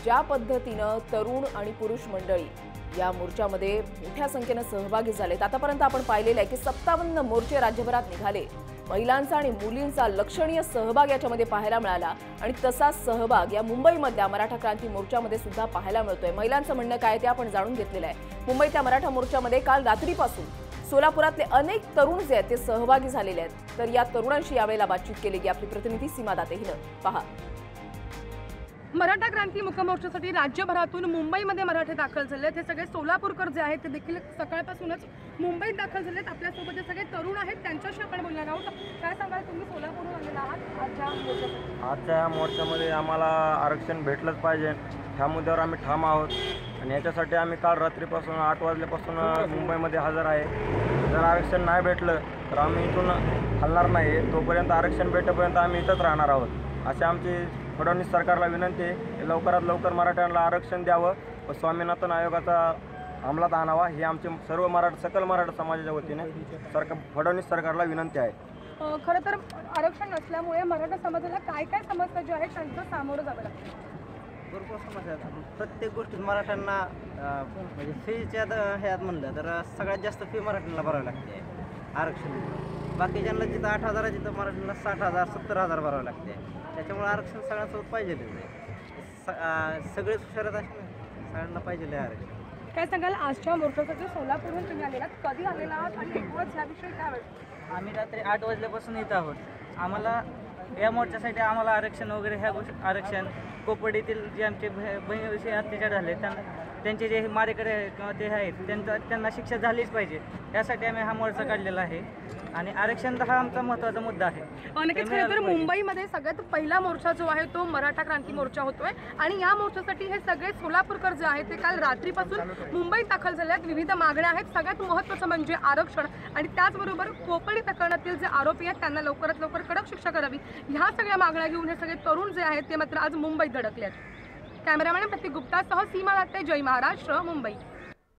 ज्या पद्धतीनं तरुण आणि पुरुष मंडळी या मोर्चामध्ये मोठ्या संख्येने सहभागी झालेत, आतापर्यंत आपण पाहिलेलं आहे की 57 मोर्चे राज्यभरात निघाले। महिलांचा आणि मुलींचा लक्षणीय सहभाग याच्यामध्ये पाहायला मिळाला आणि तसा सहभाग या मुंबईमधल्या मराठा क्रांती मोर्चामध्ये सुद्धा पाहायला मिळतोय। महिलांचं म्हणणं काय ते आपण जाणून घेतलेलं आहे। मुंबईच्या मराठा मोर्चामध्ये काल रात्रीपासून सोलापुरातले अनेक तरुण जे आहेत ते सहभागी झालेले आहेत। तर या तरुणांशी यावेळेला बातचीत केली की आपली प्रतिनिधी सीमा दाते हिनं पहा। मराठा क्रांती मुकमोर्चासाठी राज्यभरातून मुंबईमध्ये मराठे दाखल झाले आहेत। हे सगळे सोलापूरकर जे आहेत ते देखील सकाळपासूनच मुंबईत दाखल झालेत। आपल्यासोबत जे सगळे तरुण आहेत त्यांच्याशी आपण बोलणार आहोत। काय सांगाल, तुम्ही सोलापूरहून आलेला आहात आजच्या या मोर्चामध्ये आम्हाला आरक्षण भेटलंच पाहिजे, ह्या मुद्द्यावर आम्ही ठाम आहोत आणि याच्यासाठी आम्ही काल रात्रीपासून 8 वाजल्यापासून मुंबईमध्ये हजर आहे। जर आरक्षण नाही भेटलं तर आम्ही इथून हलणार नाही, तोपर्यंत आरक्षण भेटेपर्यंत आम्ही इथंच राहणार आहोत। अशी आमची फडणवीस सरकारला विनंती आहे, लवकरात लवकर मराठ्यांना आरक्षण द्यावं व स्वामीनाथन आयोगाचा अंमलात आणावा, ही आमची सकल मराठा समाजाच्या वतीने फडणवीस सरकारला विनंती आहे। खरं तर आरक्षण नसल्यामुळे मराठा समाजाला काय काय समस्या ज्या आहेत त्यांचं सामोरं जावं लागतं। भरपूर समस्या आहेत। प्रत्येक गोष्टीत मराठ्यांना म्हणजे फीच्या ह्यात म्हणलं तर सगळ्यात जास्त फी मराठ्यांना भरावी लागते आरक्षण। बाकीच्यांना जिथं 8,000 आहे तिथं मराठ्यांना 60,000 70,000 भरावं लागते। त्याच्यामुळे आरक्षण सगळ्यांसोबत पाहिजे, सगळेच हुशार आहेत असे सगळ्यांना पाहिजे आरक्षण। काय सांगाल, आजच्या मोर्चासाठी सोलापूरहून तुम्ही आलेलात, कधी आलेला आहात आणि एकूणच याविषयी काय वाटतं? आम्ही रात्री 8 वाजल्यापासून येत आहोत। आम्हाला या मोर्चासाठी आम्हाला आरक्षण वगैरे ह्या गोष्टी आरक्षण कोपर्डीतील जे आमचे बहिणीविषयी अत्याचार झाले त्यांचे जे मारेकरी किंवा ते आहेत त्यांना शिक्षा झालीच पाहिजे, यासाठी आम्ही हा मोर्चा काढलेला आहे आणि आरक्षण हा आमचा महत्त्वाचा मुद्दा आहे। नक्कीच, खरं तर मुंबईमध्ये सगळ्यात पहिला मोर्चा जो आहे तो मराठा क्रांती मोर्चा होतोय आणि या मोर्चासाठी हे सगळे सोलापूरकर जे आहेत ते काल रात्रीपासून मुंबईत दाखल झाले आहेत। विविध मागण्या आहेत, सगळ्यात महत्त्वाचं म्हणजे आरक्षण आणि त्याचबरोबर कोपर्डी प्रकरणातील जे आरोपी आहेत त्यांना लवकरात लवकर कडक शिक्षा करावी, ह्या सगळ्या मागण्या घेऊन हे सगळे तरुण जे आहेत ते मात्र आज मुंबईत धडकले आहेत। कॅमेरामॅन प्रतीक गुप्तासह सीमा दाते, जय महाराष्ट्र, मुंबई।